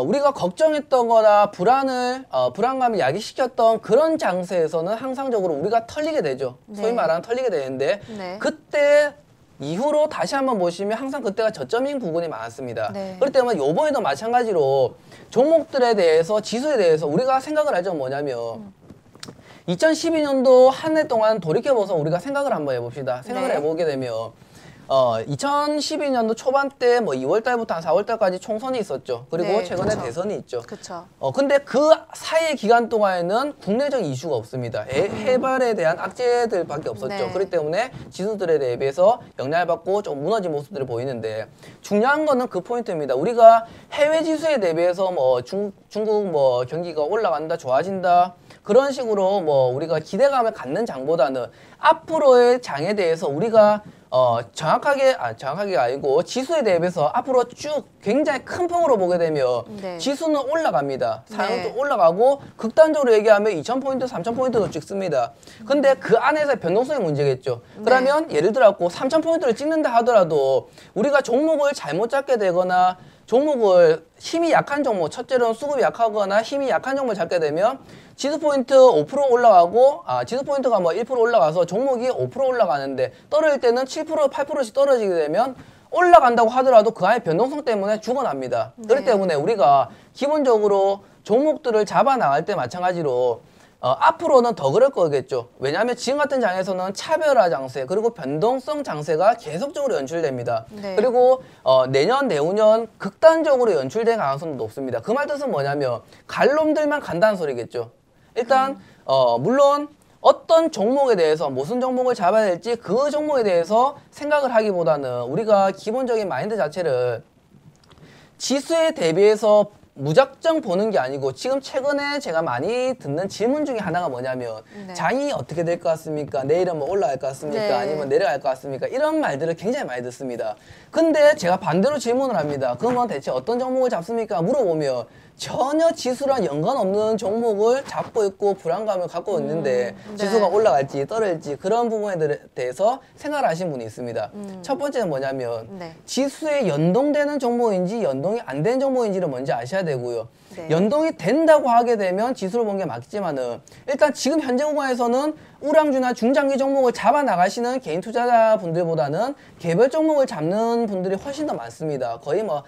S5: 우리가 걱정했던 거나 불안감을 야기시켰던 그런 장세에서는 항상적으로 우리가 털리게 되죠.
S1: 네.
S5: 소위 말하는 털리게 되는데
S1: 네.
S5: 그때 이후로 다시 한번 보시면 항상 그때가 저점인 부분이 많았습니다.
S1: 네.
S5: 그렇기 때문에 요번에도 마찬가지로 종목들에 대해서 지수에 대해서 우리가 생각을 할 점은 뭐냐면 2012년도 한 해 동안 돌이켜봐서 우리가 생각을 한번 해봅시다. 생각을
S1: 네.
S5: 해보게 되면 2012년도 초반 때 뭐 2월달부터 한 4월달까지 총선이 있었죠. 그리고
S1: 네,
S5: 최근에
S1: 그렇죠.
S5: 대선이 있죠.
S1: 그렇죠.
S5: 근데 그 사이의 기간 동안에는 국내적 이슈가 없습니다. 해발에 대한 악재들밖에 없었죠.
S1: 네.
S5: 그렇기 때문에 지수들에 대비해서 영향을 받고 좀 무너진 모습들을 보이는데 중요한 거는 그 포인트입니다. 우리가 해외 지수에 대비해서 뭐 중국 뭐 경기가 올라간다, 좋아진다 그런 식으로 뭐 우리가 기대감을 갖는 장보다는 앞으로의 장에 대해서 우리가 정확하게 아니고 지수에 대비해서 앞으로 쭉 굉장히 큰 폭으로 보게 되면
S1: 네.
S5: 지수는 올라갑니다.
S1: 네.
S5: 상향도 올라가고 극단적으로 얘기하면 2,000포인트, 3,000포인트도 찍습니다. 근데 그 안에서 변동성이 문제겠죠. 그러면 예를 들어 3,000포인트를 찍는다 하더라도 우리가 종목을 잘못 잡게 되거나 종목을 힘이 약한 종목, 첫째로는 수급이 약하거나 힘이 약한 종목을 잡게 되면 지수 포인트 5% 올라가고 지수 포인트가 뭐 1% 올라가서 종목이 5% 올라가는데 떨어질 때는 7%, 8%씩 떨어지게 되면 올라간다고 하더라도 그 안에 변동성 때문에 죽어납니다.
S1: 네.
S5: 그렇기 때문에 우리가 기본적으로 종목들을 잡아 나갈 때 마찬가지로 앞으로는 더 그럴 거겠죠. 왜냐하면 지금 같은 장에서는 차별화 장세 그리고 변동성 장세가 계속적으로 연출됩니다.
S1: 네.
S5: 그리고 내년, 내후년 극단적으로 연출될 가능성도 높습니다. 그 말 뜻은 뭐냐면 갈 놈들만 간다는 소리겠죠. 일단 물론 어떤 종목에 대해서 무슨 종목을 잡아야 될지 그 종목에 대해서 생각을 하기보다는 우리가 기본적인 마인드 자체를 지수에 대비해서 무작정 보는 게 아니고 지금 최근에 제가 많이 듣는 질문 중에 하나가 뭐냐면
S1: 네.
S5: 장이 어떻게 될 것 같습니까? 내일은 뭐 올라갈 것 같습니까?
S1: 네.
S5: 아니면 내려갈 것 같습니까? 이런 말들을 굉장히 많이 듣습니다. 근데 제가 반대로 질문을 합니다. 그러면 대체 어떤 종목을 잡습니까? 물어보면 전혀 지수랑 연관없는 종목을 잡고 있고 불안감을 갖고 있는데
S1: 네.
S5: 지수가 올라갈지 떨어질지 그런 부분에 대해서 생각을 하신 분이 있습니다. 첫 번째는 뭐냐면
S1: 네.
S5: 지수에 연동되는 종목인지 연동이 안 되는 종목인지를 먼저 아셔야 되고요.
S1: 네.
S5: 연동이 된다고 하게 되면 지수를 본 게 맞지만은 일단 지금 현재 구간에서는 우량주나 중장기 종목을 잡아 나가시는 개인 투자자분들보다는 개별 종목을 잡는 분들이 훨씬 더 많습니다. 거의 뭐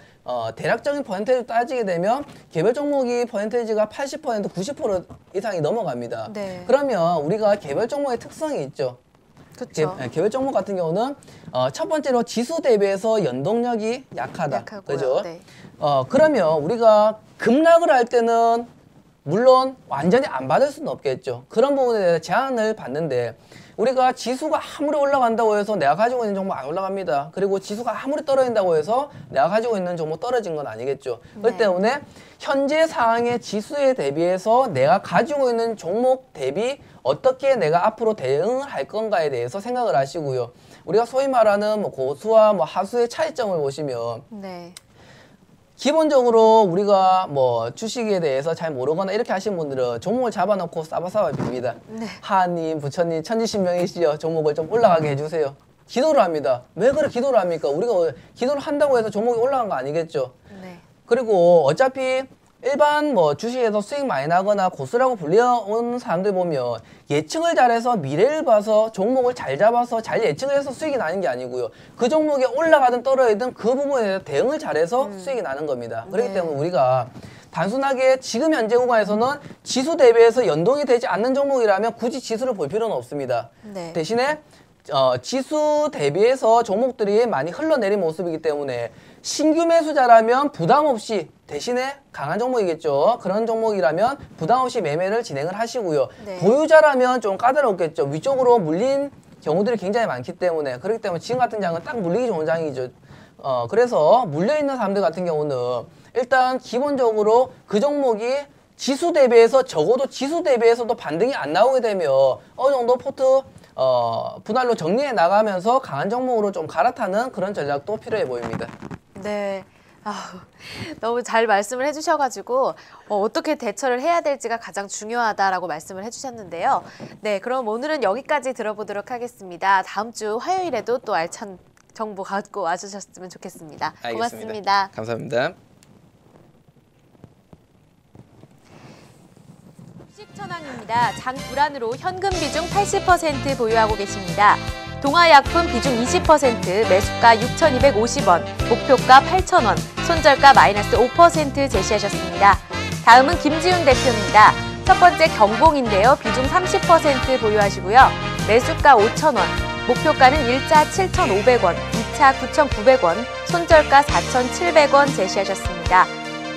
S5: 대략적인 퍼센테이지 따지게 되면 개별 종목이 퍼센테이지가 80%, 90% 이상이 넘어갑니다.
S1: 네.
S5: 그러면 우리가 개별 종목의 특성이 있죠.
S1: 그렇죠.
S5: 개별 종목 같은 경우는 첫 번째로 지수 대비해서 연동력이 약하다.
S1: 약하고요.
S5: 그죠?
S1: 네.
S5: 그러면 우리가 급락을 할 때는 물론 완전히 안 받을 수는 없겠죠. 그런 부분에 대해서 제한을 받는데 우리가 지수가 아무리 올라간다고 해서 내가 가지고 있는 종목 안 올라갑니다. 그리고 지수가 아무리 떨어진다고 해서 내가 가지고 있는 종목 떨어진 건 아니겠죠. 그렇기
S1: 네.
S5: 때문에 현재 상황의 지수에 대비해서 내가 가지고 있는 종목 대비 어떻게 내가 앞으로 대응을 할 건가에 대해서 생각을 하시고요. 우리가 소위 말하는 뭐 고수와 뭐 하수의 차이점을 보시면
S1: 네.
S5: 기본적으로 우리가 뭐 주식에 대해서 잘 모르거나 이렇게 하신 분들은 종목을 잡아놓고 싸바싸바 빕니다.
S1: 네.
S5: 하나님, 부처님, 천지신명이시여 종목을 좀 올라가게 해주세요. 기도를 합니다. 왜 그래 기도를 합니까? 우리가 기도를 한다고 해서 종목이 올라간 거 아니겠죠?
S1: 네.
S5: 그리고 어차피 일반 뭐 주식에서 수익 많이 나거나 고수라고 불려온 사람들 보면 예측을 잘해서 미래를 봐서 종목을 잘 잡아서 잘 예측을 해서 수익이 나는 게 아니고요. 그 종목이 올라가든 떨어지든 그 부분에 대해서 대응을 잘해서 수익이 나는 겁니다. 그렇기 때문에 우리가 단순하게 지금 현재 구간에서는 지수 대비해서 연동이 되지 않는 종목이라면 굳이 지수를 볼 필요는 없습니다.
S1: 네.
S5: 대신에 지수 대비해서 종목들이 많이 흘러내린 모습이기 때문에 신규 매수자라면 부담 없이 대신에 강한 종목이겠죠. 그런 종목이라면 부담 없이 매매를 진행을 하시고요.
S1: 네.
S5: 보유자라면 좀 까다롭겠죠. 위쪽으로 물린 경우들이 굉장히 많기 때문에 그렇기 때문에 지금 같은 장은 딱 물리기 좋은 장이죠. 그래서 물려있는 사람들 같은 경우는 일단 기본적으로 그 종목이 지수 대비해서 적어도 지수 대비해서도 반등이 안 나오게 되면 어느 정도 포트 분할로 정리해 나가면서 강한 종목으로 좀 갈아타는 그런 전략도 필요해 보입니다.
S1: 네. 너무 잘 말씀을 해주셔가지고 어떻게 대처를 해야 될지가 가장 중요하다라고 말씀을 해주셨는데요. 네, 그럼 오늘은 여기까지 들어보도록 하겠습니다. 다음 주 화요일에도 또 알찬 정보 갖고 와주셨으면 좋겠습니다. 고맙습니다.
S5: 감사합니다.
S1: 주식천왕입니다. 장 불안으로 현금 비중 80% 보유하고 계십니다. 동아약품 비중 20%, 매수가 6,250원, 목표가 8,000원, 손절가 마이너스 5% 제시하셨습니다. 다음은 김지훈 대표입니다. 첫 번째 경봉인데요. 비중 30% 보유하시고요. 매수가 5,000원, 목표가는 1차 7,500원, 2차 9,900원, 손절가 4,700원 제시하셨습니다.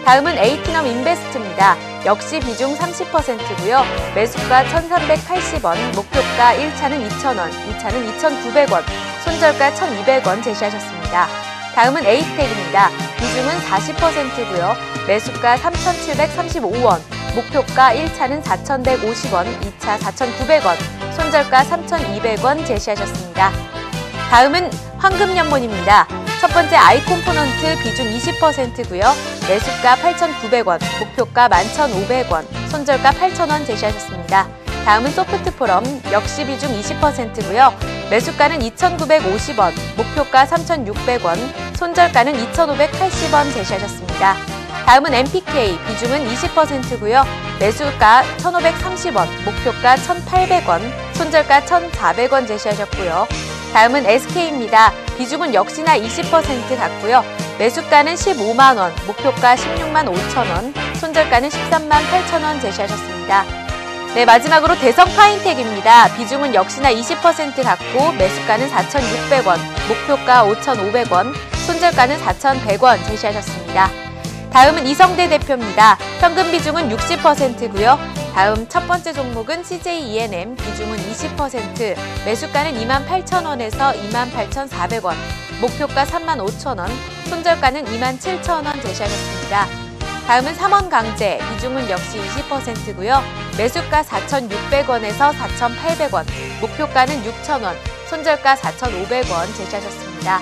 S1: 다음은 에이티넘 인베스트입니다. 역시 비중 30%고요. 매수가 1,380원, 목표가 1차는 2,000원, 2차는 2,900원, 손절가 1,200원 제시하셨습니다. 다음은 에이텍입니다. 비중은 40%고요. 매수가 3,735원, 목표가 1차는 4,150원, 2차 4,900원, 손절가 3,200원 제시하셨습니다. 다음은 황금연문입니다. 첫 번째 아이콤포넌트 비중 20%고요. 매수가 8,900원, 목표가 11,500원, 손절가 8,000원 제시하셨습니다. 다음은 소프트포럼 역시 비중 20%고요. 매수가는 2,950원, 목표가 3,600원, 손절가는 2,580원 제시하셨습니다. 다음은 MPK 비중은 20%고요. 매수가 1,530원, 목표가 1,800원, 손절가 1,400원 제시하셨고요. 다음은 SK입니다. 비중은 역시나 20% 같고요. 매수가는 15만 원, 목표가 16만 5천 원, 손절가는 13만 8천 원 제시하셨습니다. 네, 마지막으로 대성 파인텍입니다. 비중은 역시나 20% 같고 매수가는 4,600원, 목표가 5,500원, 손절가는 4,100원 제시하셨습니다. 다음은 이성대 대표입니다. 현금 비중은 60%고요. 다음 첫 번째 종목은 CJ E&M, 비중은 20%, 매수가는 28,000원에서 28,400원, 목표가 35,000원, 손절가는 27,000원 제시하셨습니다. 다음은 삼원강제, 비중은 역시 20%고요. 매수가 4,600원에서 4,800원, 목표가는 6,000원, 손절가 4,500원 제시하셨습니다.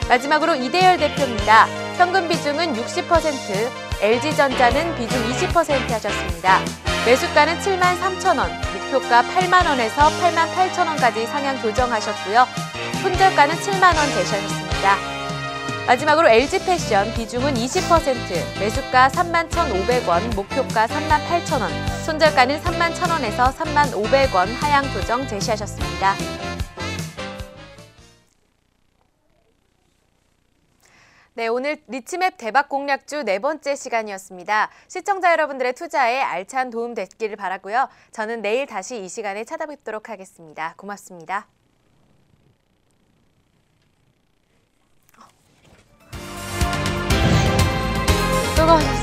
S1: 마지막으로 이대열 대표입니다. 현금 비중은 60%, LG전자는 비중 20% 하셨습니다. 매수가는 73,000원, 목표가 8만원에서 88,000원까지 상향 조정하셨고요. 손절가는 7만원 제시하셨습니다. 마지막으로 LG패션 비중은 20%, 매수가 31,500원, 목표가 38,000원, 손절가는 31,000원에서 31,500원 하향 조정 제시하셨습니다. 네, 오늘 리치맵 대박 공략주 네 번째 시간이었습니다. 시청자 여러분들의 투자에 알찬 도움 됐기를 바라고요. 저는 내일 다시 이 시간에 찾아뵙도록 하겠습니다. 고맙습니다. 수고하셨습니다.